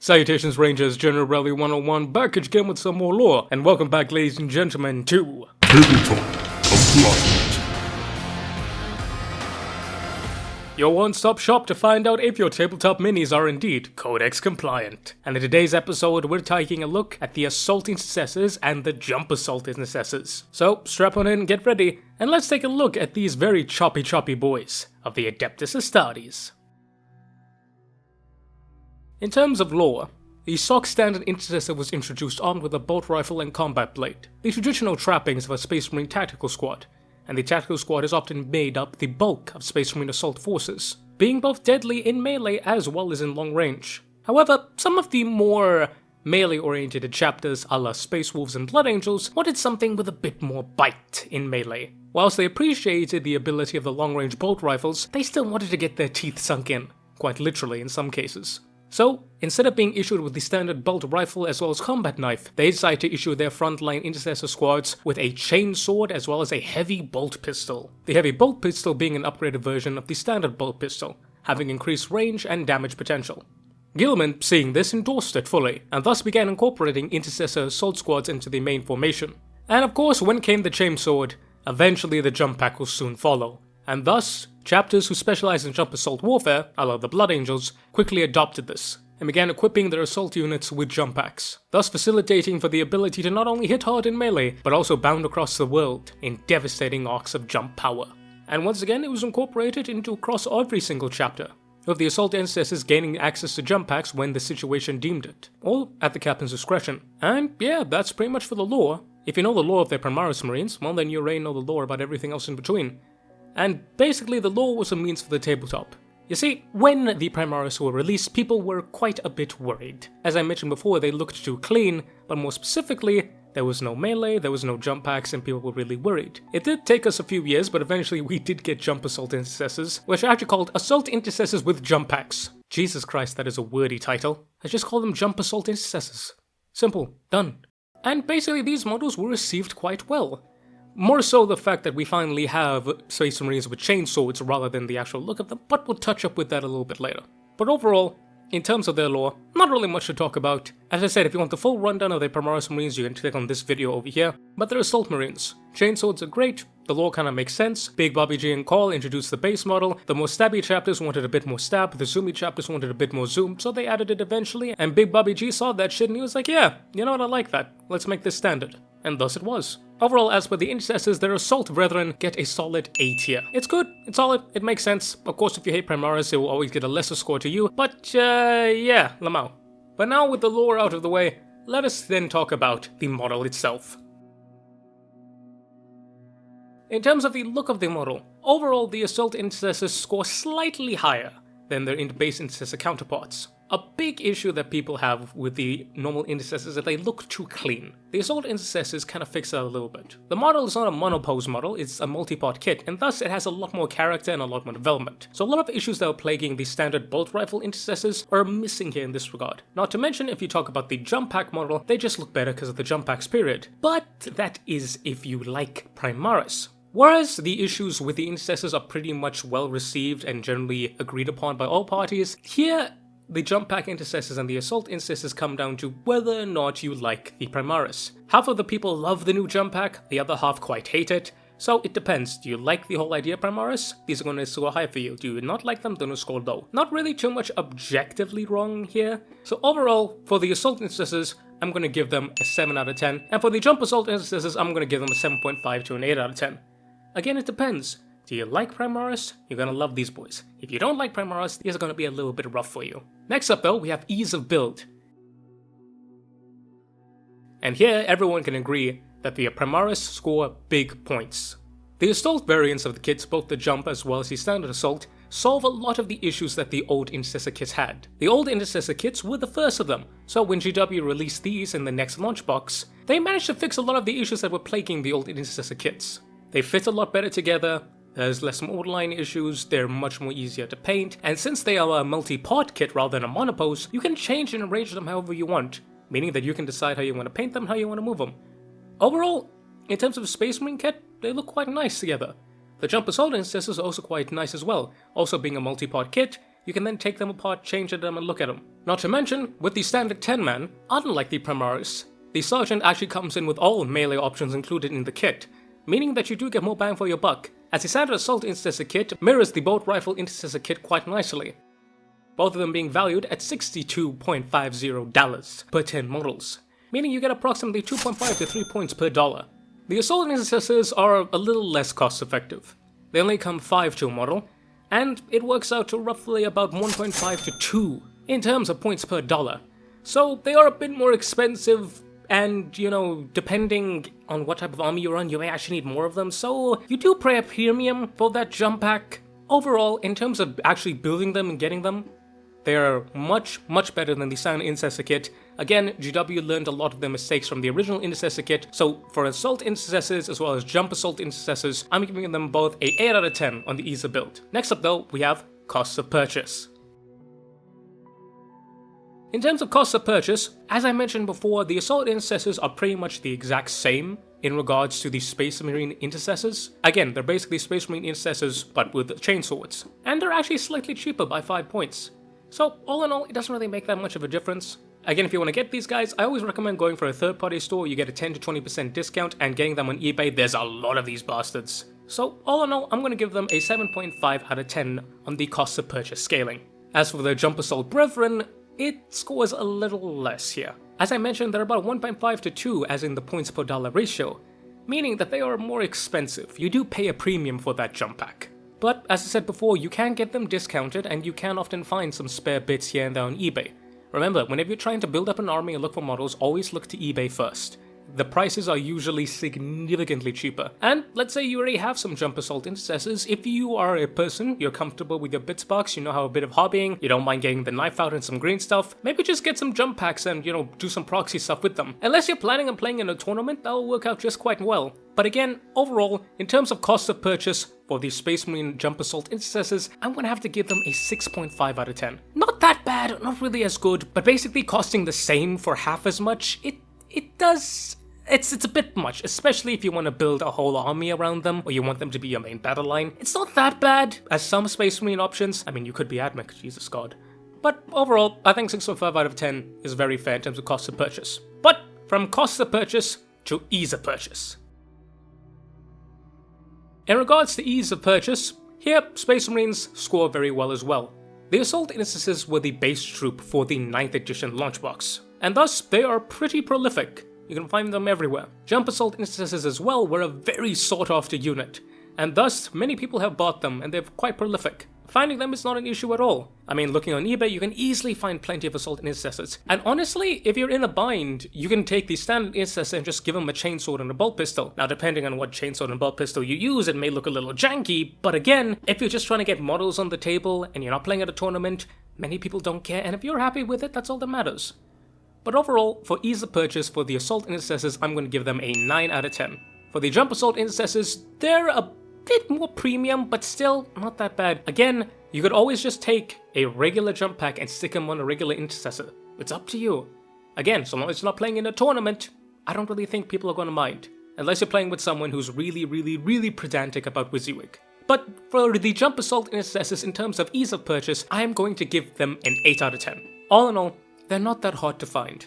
Salutations Rangers, General Rally 101 back again with some more lore, and welcome back ladies and gentlemen to TableTop Compliant. your one-stop shop to find out if your tabletop minis are indeed Codex compliant. And in today's episode we're taking a look at the Assault Intercessors and the Jump Assault Intercessors. So strap on in, get ready, and let's take a look at these very choppy boys of the Adeptus Astartes. In terms of lore, the stock standard Intercessor was introduced armed with a bolt rifle and combat blade, the traditional trappings of a Space Marine tactical squad, and the tactical squad is often made up the bulk of Space Marine assault forces, being both deadly in melee as well as in long range. However, some of the more melee-oriented chapters a la Space Wolves and Blood Angels wanted something with a bit more bite in melee. Whilst they appreciated the ability of the long-range bolt rifles, they still wanted to get their teeth sunk in, quite literally in some cases. So, instead of being issued with the standard bolt rifle as well as combat knife, they decided to issue their frontline intercessor squads with a chainsword as well as a heavy bolt pistol. The heavy bolt pistol being an upgraded version of the standard bolt pistol, having increased range and damage potential. Gilman, seeing this, endorsed it fully, and thus began incorporating intercessor assault squads into the main formation. And of course, when came the chainsword, eventually the jump pack will soon follow. And thus, chapters who specialize in jump assault warfare, a la the Blood Angels, quickly adopted this, and began equipping their assault units with jump packs, thus facilitating for the ability to not only hit hard in melee, but also bound across the world in devastating arcs of jump power. And once again it was incorporated into across every single chapter, with the assault intercessors gaining access to jump packs when the situation deemed it, or at the captain's discretion. And yeah, that's pretty much for the lore. If you know the lore of the Primaris Marines, well then you already know the lore about everything else in between. And basically the lore was a means for the tabletop. You see, when the Primaris were released, people were quite a bit worried. As I mentioned before, they looked too clean, but more specifically, there was no melee, there was no jump packs, and people were really worried. It did take us a few years, but eventually we did get Jump Assault Intercessors, which are actually called Assault Intercessors with Jump Packs. Jesus Christ, that is a wordy title. I just call them Jump Assault Intercessors. Simple. Done. And basically these models were received quite well. More so the fact that we finally have Space Marines with chainswords rather than the actual look of them, but we'll touch up with that a little bit later. But overall, in terms of their lore, not really much to talk about. As I said, if you want the full rundown of the Primaris Marines, you can click on this video over here. But they're Assault Marines. Chainswords are great, the lore kinda makes sense. Big Bobby G and Call introduced the base model, the more stabby chapters wanted a bit more stab, the zoomy chapters wanted a bit more zoom, so they added it eventually, and Big Bobby G saw that shit and he was like, yeah, you know what, I like that, let's make this standard. And thus it was. Overall, as per the Intercessors, their Assault Brethren get a solid A tier. It's good, it's solid, it makes sense. Of course, if you hate Primaris, it will always get a lesser score to you, but yeah, Lamau. But now with the lore out of the way, let us then talk about the model itself. In terms of the look of the model, overall the Assault Intercessors score slightly higher than their base Intercessor counterparts. A big issue that people have with the normal Intercessors is that they look too clean. The Assault Intercessors kind of fix that a little bit. The model is not a monopose model, it's a multi-part kit, and thus it has a lot more character and a lot more development. So a lot of issues that are plaguing the standard bolt rifle Intercessors are missing here in this regard. Not to mention, if you talk about the jump pack model, they just look better because of the jump packs period. But that is if you like Primaris. Whereas the issues with the Intercessors are pretty much well received and generally agreed upon by all parties, here the Jump Pack Intercessors and the Assault Intercessors come down to whether or not you like the Primaris. Half of the people love the new Jump Pack, the other half quite hate it, so it depends. Do you like the whole idea of Primaris? These are going to score high for you. Do you not like them? They're going to score low. Not really too much objectively wrong here. So overall, for the Assault Intercessors, I'm going to give them a 7 out of 10, and for the Jump Assault Intercessors, I'm going to give them a 7.5 to an 8 out of 10. Again, it depends. Do you like Primaris? You're gonna love these boys. If you don't like Primaris, these are gonna be a little bit rough for you. Next up though, we have ease of build. And here, everyone can agree that the Primaris score big points. The Assault variants of the kits, both the Jump as well as the Standard Assault, solve a lot of the issues that the old Intercessor kits had. The old Intercessor kits were the first of them, so when GW released these in the next launch box, they managed to fix a lot of the issues that were plaguing the old Intercessor kits. They fit a lot better together, there's less borderline issues, they're much more easier to paint, and since they are a multi-part kit rather than a monopose, you can change and arrange them however you want, meaning that you can decide how you want to paint them, how you want to move them. Overall, in terms of Space Marine kit, they look quite nice together. The Jump Assault Intercessors are also quite nice as well, also being a multi-part kit, you can then take them apart, change them, and look at them. Not to mention, with the standard 10-man, unlike the Primaris, the Sergeant actually comes in with all melee options included in the kit, meaning that you do get more bang for your buck, as the standard Assault Intercessor kit mirrors the Bolt Rifle Intercessor kit quite nicely, both of them being valued at $62.50 per 10 models, meaning you get approximately 2.5 to 3 points per dollar. The Assault Intercessors are a little less cost effective. They only come 5 to a model, and it works out to roughly about 1.5 to 2 in terms of points per dollar. So they are a bit more expensive, and depending on what type of army you run, you may actually need more of them, so you do pay a premium for that jump pack. Overall, in terms of actually building them and getting them, they are much, much better than the standard Intercessor kit. Again, GW learned a lot of their mistakes from the original Intercessor kit, so for Assault Intercessors as well as Jump Assault Intercessors, I'm giving them both a 8 out of 10 on the ease of build. Next up though, we have costs of purchase. In terms of costs of purchase, as I mentioned before, the Assault Intercessors are pretty much the exact same in regards to the Space Marine Intercessors. Again, they're basically Space Marine Intercessors, but with chainswords. And they're actually slightly cheaper by 5 points. So, all in all, it doesn't really make that much of a difference. Again, if you want to get these guys, I always recommend going for a third-party store. You get a 10 to 20% discount, and getting them on eBay, there's a lot of these bastards. So, all in all, I'm going to give them a 7.5 out of 10 on the cost of purchase scaling. As for the Jump Assault Brethren, it scores a little less here. As I mentioned, they're about 1.5 to 2 as in the points per dollar ratio, meaning that they are more expensive. You do pay a premium for that jump pack. But, as I said before, you can get them discounted and you can often find some spare bits here and there on eBay. Remember, whenever you're trying to build up an army and look for models, always look to eBay first. The prices are usually significantly cheaper. And let's say you already have some Jump Assault Intercessors. If you are a person, you're comfortable with your bits box, you know how a bit of hobbying, you don't mind getting the knife out and some green stuff, maybe just get some jump packs and, do some proxy stuff with them. Unless you're planning on playing in a tournament, that'll work out just quite well. But again, overall, in terms of cost of purchase for the Space Marine Jump Assault Intercessors, I'm gonna have to give them a 6.5 out of 10. Not that bad, not really as good, but basically costing the same for half as much, it's a bit much, especially if you want to build a whole army around them, or you want them to be your main battle line. It's not that bad as some Space Marine options. I mean, you could be Admech, Jesus God. But overall, I think 6.5 out of 10 is very fair in terms of cost of purchase. But from cost of purchase to ease of purchase. In regards to ease of purchase, here Space Marines score very well as well. The Assault Intercessors were the base troop for the 9th edition launch box, and thus they are pretty prolific. You can find them everywhere. Jump Assault Intercessors as well were a very sought after unit, and thus many people have bought them and they're quite prolific. Finding them is not an issue at all. I mean, looking on eBay, you can easily find plenty of Assault Intercessors. And honestly, if you're in a bind, you can take the standard Intercessor and just give them a chainsword and a bolt pistol. Now, depending on what chainsword and bolt pistol you use, it may look a little janky, but again, if you're just trying to get models on the table and you're not playing at a tournament, many people don't care, and if you're happy with it, that's all that matters. But overall, for ease of purchase for the Assault Intercessors, I'm going to give them a 9 out of 10. For the Jump Assault Intercessors, they're a bit more premium, but still not that bad. Again, you could always just take a regular jump pack and stick them on a regular Intercessor. It's up to you. Again, so long as you're not playing in a tournament, I don't really think people are going to mind. Unless you're playing with someone who's really pedantic about WYSIWYG. But for the Jump Assault Intercessors, in terms of ease of purchase, I am going to give them an 8 out of 10. All in all, they're not that hard to find.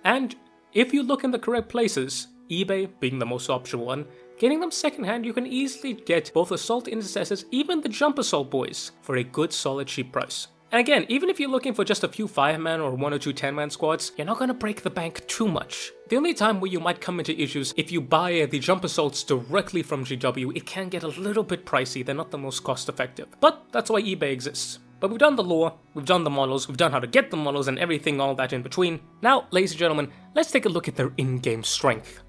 And if you look in the correct places, eBay being the most optional one, getting them secondhand, you can easily get both Assault Intercessors, even the Jump Assault boys, for a good solid cheap price. And again, even if you're looking for just a few 5-man or 1 or 2 10-man squads, you're not going to break the bank too much. The only time where you might come into issues, if you buy the Jump Assaults directly from GW, it can get a little bit pricey, they're not the most cost effective. But that's why eBay exists. But we've done the lore, we've done the models, we've done how to get the models and everything all that in between. Now, ladies and gentlemen, let's take a look at their in-game strength.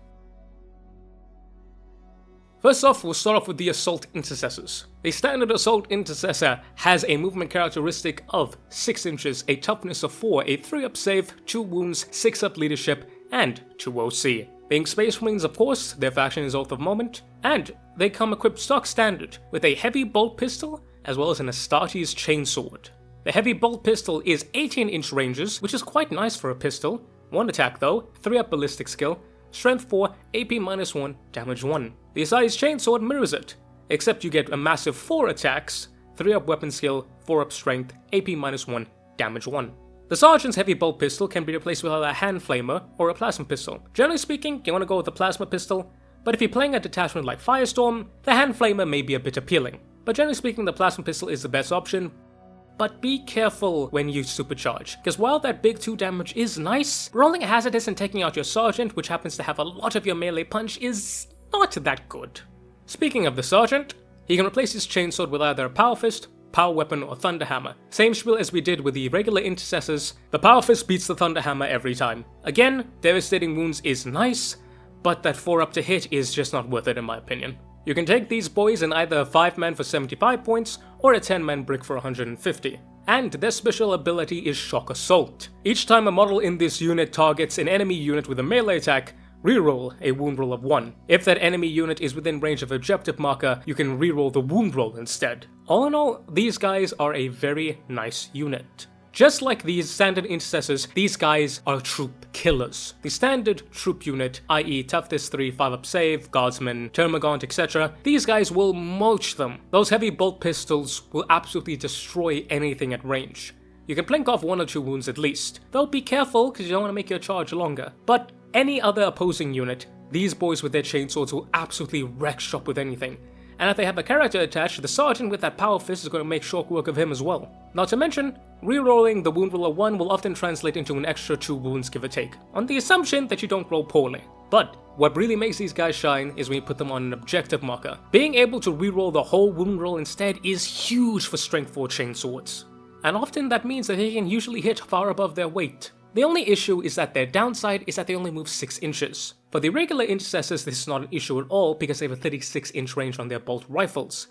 First off, we'll start off with the Assault Intercessors. The standard Assault Intercessor has a movement characteristic of 6 inches, a toughness of 4, a 3-up save, 2 wounds, 6-up leadership, and 2 OC. Being Space Marines, of course, their faction is Oath of Moment, and they come equipped stock standard with a heavy bolt pistol, as well as an Astartes chainsword. The heavy bolt pistol is 18-inch ranges, which is quite nice for a pistol. 1 attack though, 3-up ballistic skill, strength 4, AP -1, damage 1. The Astartes chainsword mirrors it, except you get a massive 4 attacks, 3-up weapon skill, 4-up strength, AP -1, damage 1. The Sergeant's heavy bolt pistol can be replaced with either a hand flamer or a plasma pistol. Generally speaking, you want to go with the plasma pistol, but if you're playing a detachment like Firestorm, the hand flamer may be a bit appealing. But generally speaking, the plasma pistol is the best option. But be careful when you supercharge, because while that big 2 damage is nice, rolling a hazardous and taking out your Sergeant, which happens to have a lot of your melee punch, is not that good. Speaking of the Sergeant, he can replace his chainsword with either a Power Fist, Power Weapon, or Thunder Hammer. Same spiel as we did with the regular Intercessors, the Power Fist beats the Thunder Hammer every time. Again, Devastating Wounds is nice, but that 4-up to hit is just not worth it in my opinion. You can take these boys in either a 5-man for 75 points, or a 10-man brick for 150. And their special ability is Shock Assault. Each time a model in this unit targets an enemy unit with a melee attack, reroll a wound roll of 1. If that enemy unit is within range of objective marker, you can reroll the wound roll instead. All in all, these guys are a very nice unit. Just like these standard Intercessors, these guys are troop killers. The standard troop unit, i.e. Toughness 3, 5-up save, Guardsman, Termagant, etc., these guys will mulch them. Those heavy bolt pistols will absolutely destroy anything at range. You can plink off 1 or 2 wounds at least, though be careful because you don't want to make your charge longer. But any other opposing unit, these boys with their chainswords will absolutely wreck shop with anything. And if they have a character attached, the Sergeant with that Power Fist is going to make short work of him as well. Not to mention, rerolling the wound roll of 1 will often translate into an extra 2 wounds give or take, on the assumption that you don't roll poorly. But what really makes these guys shine is when you put them on an objective marker. Being able to reroll the whole wound roll instead is huge for Strength 4 chainswords. And often that means that they can usually hit far above their weight. The only issue is that their downside is that they only move 6 inches. For the regular Intercessors, this is not an issue at all because they have a 36-inch range on their bolt rifles.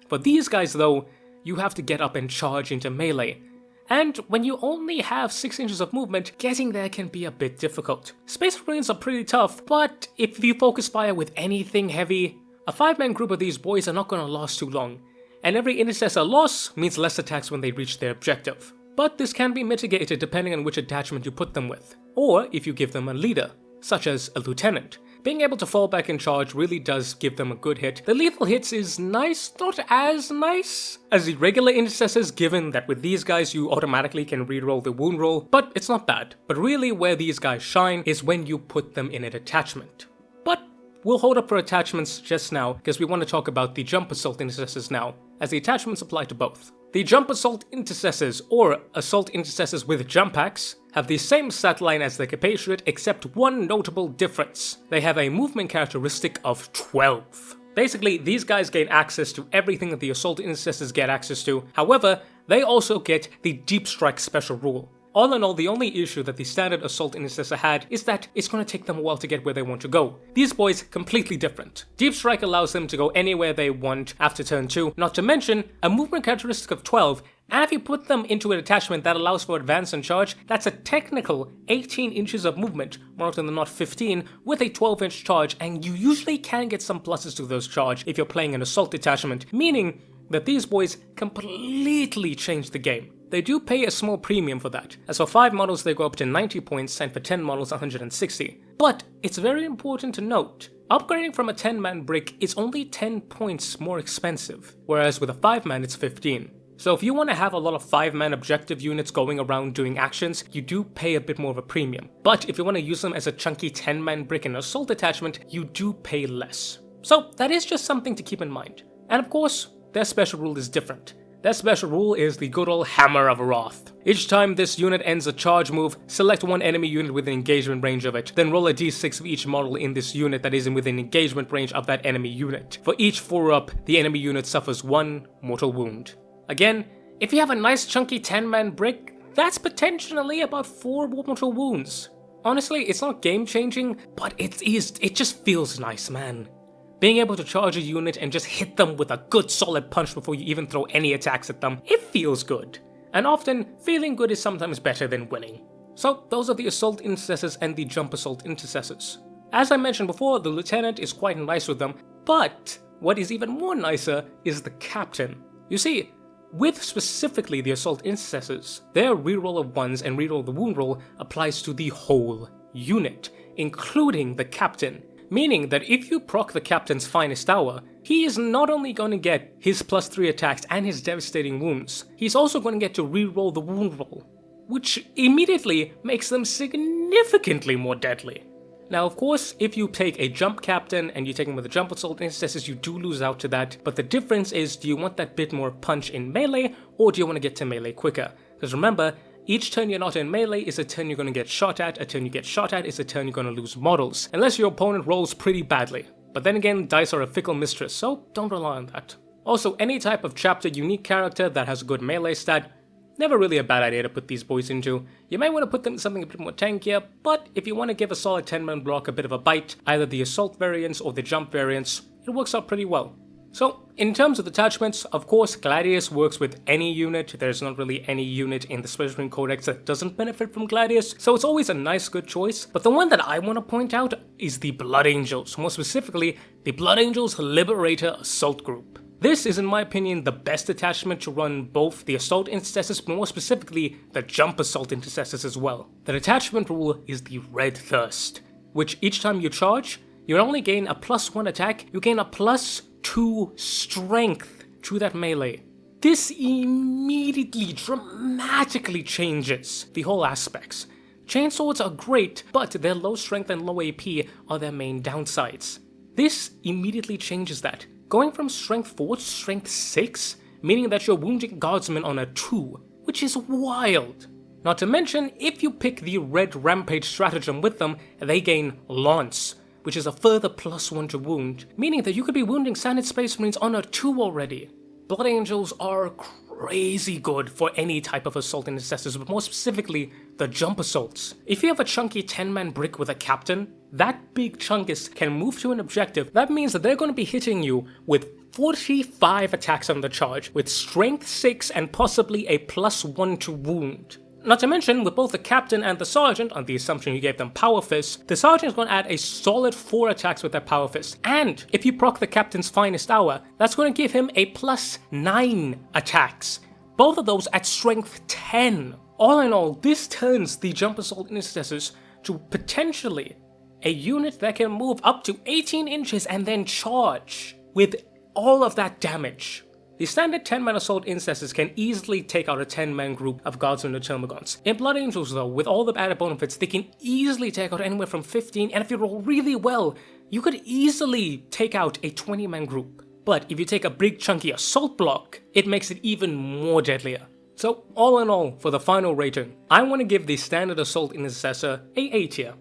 For these guys though, you have to get up and charge into melee. And when you only have 6 inches of movement, getting there can be a bit difficult. Space Marines are pretty tough, but if you focus fire with anything heavy, a 5-man group of these boys are not going to last too long. And every Intercessor loss means less attacks when they reach their objective. But this can be mitigated depending on which attachment you put them with, or if you give them a leader, such as a lieutenant. Being able to fall back and charge really does give them a good hit. The lethal hits is nice, not as nice as the regular Intercessors, given that with these guys you automatically can reroll the wound roll, but it's not bad. But really where these guys shine is when you put them in an attachment. But we'll hold up for attachments just now, because we want to talk about the Jump Assault Intercessors now, as the attachments apply to both. The Jump Assault Intercessors, or Assault Intercessors with JUMPPACKS, have the same stat line as the compatriot except one notable difference. They have a movement characteristic of 12. Basically, these guys gain access to everything that the Assault Intercessors get access to, however, they also get the Deep Strike special rule. All in all, the only issue that the standard Assault Intercessor had is that it's going to take them a while to get where they want to go. These boys, completely different. Deep Strike allows them to go anywhere they want after turn 2, not to mention a movement characteristic of 12, and if you put them into an attachment that allows for advance and charge, that's a technical 18 inches of movement, more often than not 15, with a 12-inch charge, and you usually can get some pluses to those charge if you're playing an Assault detachment, meaning that these boys completely change the game. They do pay a small premium for that, as for 5 models they go up to 90 points and for 10 models 160. But it's very important to note, upgrading from a 10-man brick is only 10 points more expensive, whereas with a 5-man it's 15. So if you want to have a lot of 5-man objective units going around doing actions, you do pay a bit more of a premium. But if you want to use them as a chunky 10-man brick in an assault attachment, you do pay less. So that is just something to keep in mind. And of course, their special rule is different. Their special rule is the good old Hammer of Wrath. Each time this unit ends a charge move, select one enemy unit within engagement range of it, then roll a d6 for each model in this unit that is within engagement range of that enemy unit. For each 4-up, the enemy unit suffers 1 mortal wound. Again, if you have a nice chunky 10-man brick, that's potentially about 4 mortal wounds. Honestly, it's not game-changing, but it just feels nice, man. Being able to charge a unit and just hit them with a good solid punch before you even throw any attacks at them, it feels good. And often, feeling good is sometimes better than winning. So those are the Assault Intercessors and the Jump Assault Intercessors. As I mentioned before, the Lieutenant is quite nice with them, but what is even more nicer is the Captain. You see, with specifically the Assault Intercessors, their reroll of 1s and reroll the wound roll applies to the whole unit, including the Captain, meaning that if you proc the Captain's Finest Hour, he is not only going to get his +3 attacks and his devastating wounds, he's also going to get to reroll the wound roll, which immediately makes them significantly more deadly. Now, of course, if you take a Jump Captain and you take him with a Jump Assault Intercessors, you do lose out to that, but the difference is, do you want that bit more punch in melee, or do you want to get to melee quicker? Because remember, each turn you're not in melee is a turn you're going to get shot at, a turn you get shot at is a turn you're going to lose models, unless your opponent rolls pretty badly. But then again, dice are a fickle mistress, so don't rely on that. Also, any type of chapter unique character that has a good melee stat, never really a bad idea to put these boys into. You may want to put them in something a bit more tankier, but if you want to give a solid 10-man block a bit of a bite, either the assault variants or the jump variants, it works out pretty well. So, in terms of attachments, of course, Gladius works with any unit. There's not really any unit in the Space Marine Codex that doesn't benefit from Gladius, so it's always a nice, good choice. But the one that I want to point out is the Blood Angels, more specifically, the Blood Angels Liberator Assault Group. This is, in my opinion, the best attachment to run both the Assault Intercessors, but more specifically, the Jump Assault Intercessors as well. The attachment rule is the Red Thirst, which each time you charge, you not only gain a +1 attack, you gain a +2 strength to that melee. This immediately, dramatically changes the whole aspects. Chainswords are great, but their low strength and low AP are their main downsides. This immediately changes that. Going from strength 4 to strength 6, meaning that you're wounding guardsmen on a 2, which is wild. Not to mention, if you pick the Red Rampage stratagem with them, they gain Lance, which is a further +1 to wound, meaning that you could be wounding Standard Space Marines on a 2 already. Blood Angels are crazy good for any type of assault intercessors, but more specifically, the jump assaults. If you have a chunky 10-man brick with a captain, that big chunkus can move to an objective. That means that they're going to be hitting you with 45 attacks on the charge, with strength 6 and possibly a +1 to wound. Not to mention, with both the captain and the sergeant, on the assumption you gave them power fists, the sergeant is going to add a solid 4 attacks with their power fist. And if you proc the Captain's Finest Hour, that's going to give him a +9 attacks. Both of those at strength 10. All in all, this turns the Jump Assault Intercessors to potentially a unit that can move up to 18 inches and then charge with all of that damage. The standard 10-man Assault Intercessors can easily take out a 10-man group of Guardsmen or Termagants. In Blood Angels though, with all the added benefits, they can easily take out anywhere from 15, and if you roll really well, you could easily take out a 20-man group. But if you take a big chunky assault block, it makes it even more deadlier. So all in all, for the final rating, I want to give the standard Assault Intercessor a A tier.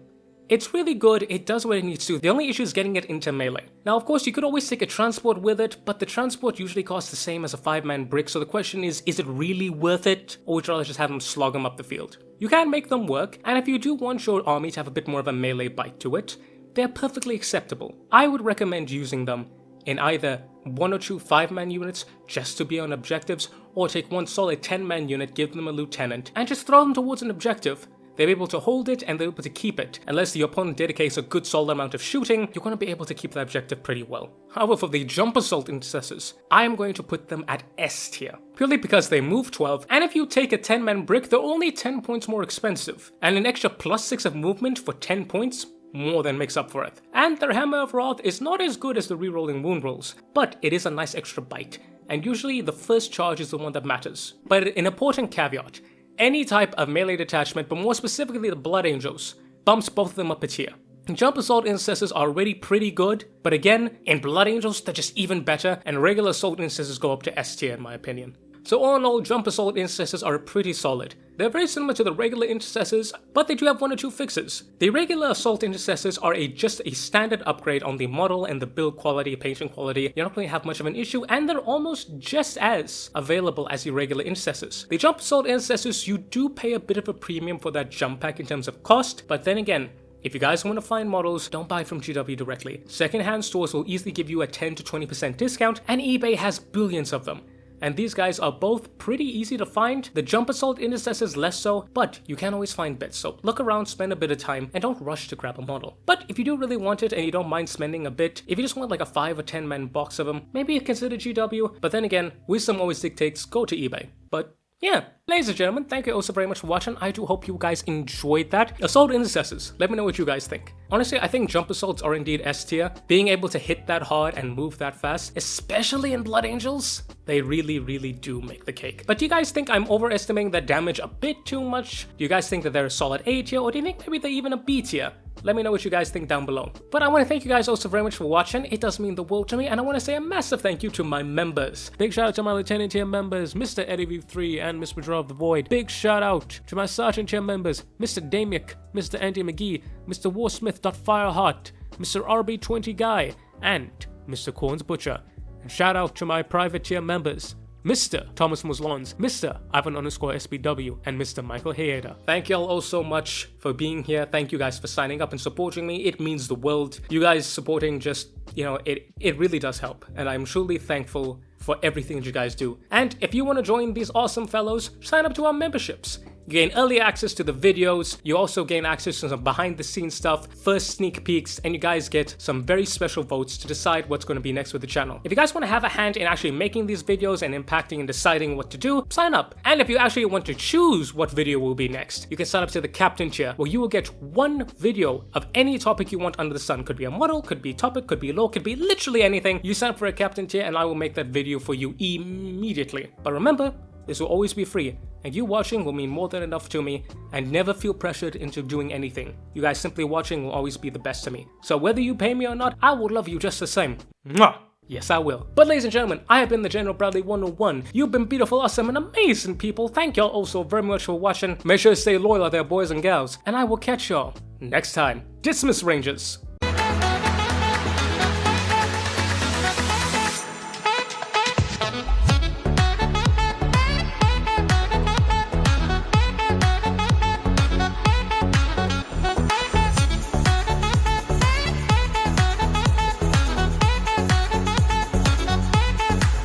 It's really good, it does what it needs to. The only issue is getting it into melee. Now of course you could always take a transport with it, but the transport usually costs the same as a 5-man brick, so the question is it really worth it? Or would you rather just have them slog them up the field? You can make them work, and if you do want your army to have a bit more of a melee bite to it, they're perfectly acceptable. I would recommend using them in either 1 or 2 5-man units just to be on objectives, or take one solid 10-man unit, give them a lieutenant, and just throw them towards an objective. They're able to hold it and they're able to keep it. Unless the opponent dedicates a good solid amount of shooting, you're going to be able to keep the objective pretty well. However, for the Jump Assault Intercessors, I am going to put them at S tier. Purely because they move 12, and if you take a 10-man brick, they're only 10 points more expensive. And an extra +6 of movement for 10 points more than makes up for it. And their Hammer of Wrath is not as good as the rerolling wound rolls, but it is a nice extra bite. And usually the first charge is the one that matters. But an important caveat. Any type of melee detachment, but more specifically the Blood Angels, bumps both of them up a tier. Jump Assault Intercessors are already pretty good, but again, in Blood Angels they're just even better, and regular Assault Intercessors go up to S tier in my opinion. So all in all, Jump Assault Intercessors are pretty solid. They're very similar to the regular Intercessors, but they do have 1 or 2 fixes. The regular Assault Intercessors are just a standard upgrade on the model and the build quality, painting quality. You don't really have much of an issue, and they're almost just as available as the regular Intercessors. The Jump Assault Intercessors, you do pay a bit of a premium for that jump pack in terms of cost, but then again, if you guys want to find models, don't buy from GW directly. Secondhand stores will easily give you a 10 to 20% discount, and eBay has billions of them. And these guys are both pretty easy to find. The Jump Assault Intercessors less so, but you can always find bits, so look around, spend a bit of time, and don't rush to grab a model. But if you do really want it and you don't mind spending a bit, if you just want like a 5 or 10 man box of them, maybe consider GW, but then again, wisdom always dictates go to eBay. But yeah, ladies and gentlemen, thank you also very much for watching. I do hope you guys enjoyed that. Assault Intercessors, let me know what you guys think. Honestly, I think jump assaults are indeed S tier. Being able to hit that hard and move that fast, especially in Blood Angels, they really, really do make the cake. But do you guys think I'm overestimating their damage a bit too much? Do you guys think that they're a solid A tier, or do you think maybe they're even a B tier? Let me know what you guys think down below. But I want to thank you guys also very much for watching. It does mean the world to me, and I want to say a massive thank you to my members. Big shout out to my Lieutenant tier members, Mr. Eddie V3 and Miss Withdraw of the Void. Big shout out to my Sergeant tier members, Mr. Damiak, Mr. Andy McGee, Mr. Warsmith.Fireheart, Mr. RB20 Guy, and Mr. Corns Butcher. And shout out to my private tier members, Mr. Thomas Muslons, Mr. Ivan_SBW, and Mr. Michael Hayeda. Thank y'all all so much for being here. Thank you guys for signing up and supporting me. It means the world. You guys supporting just, it really does help. And I'm truly thankful for everything that you guys do. And if you want to join these awesome fellows, sign up to our memberships. You gain early access to the videos, you also gain access to some behind the scenes stuff, first sneak peeks, and you guys get some very special votes to decide what's going to be next with the channel. If you guys want to have a hand in actually making these videos and impacting and deciding what to do, sign up. And if you actually want to choose what video will be next, you can sign up to the Captain tier, where you will get one video of any topic you want under the sun. Could be a model, could be a topic, could be lore, could be literally anything. You sign up for a Captain tier and I will make that video for you immediately. But remember, this will always be free, and you watching will mean more than enough to me, and never feel pressured into doing anything. You guys simply watching will always be the best to me. So whether you pay me or not, I will love you just the same. Mwah! Yes, I will. But ladies and gentlemen, I have been the General Bradley 101. You've been beautiful, awesome, and amazing people. Thank y'all also very much for watching. Make sure to stay loyal out there, boys and gals, and I will catch y'all next time. Dismiss, Rangers.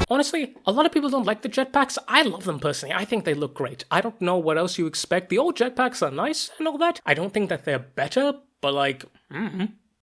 Honestly, a lot of people don't like the jetpacks. I love them personally. I think they look great. I don't know what else you expect. The old jetpacks are nice and all that. I don't think that they're better, but like,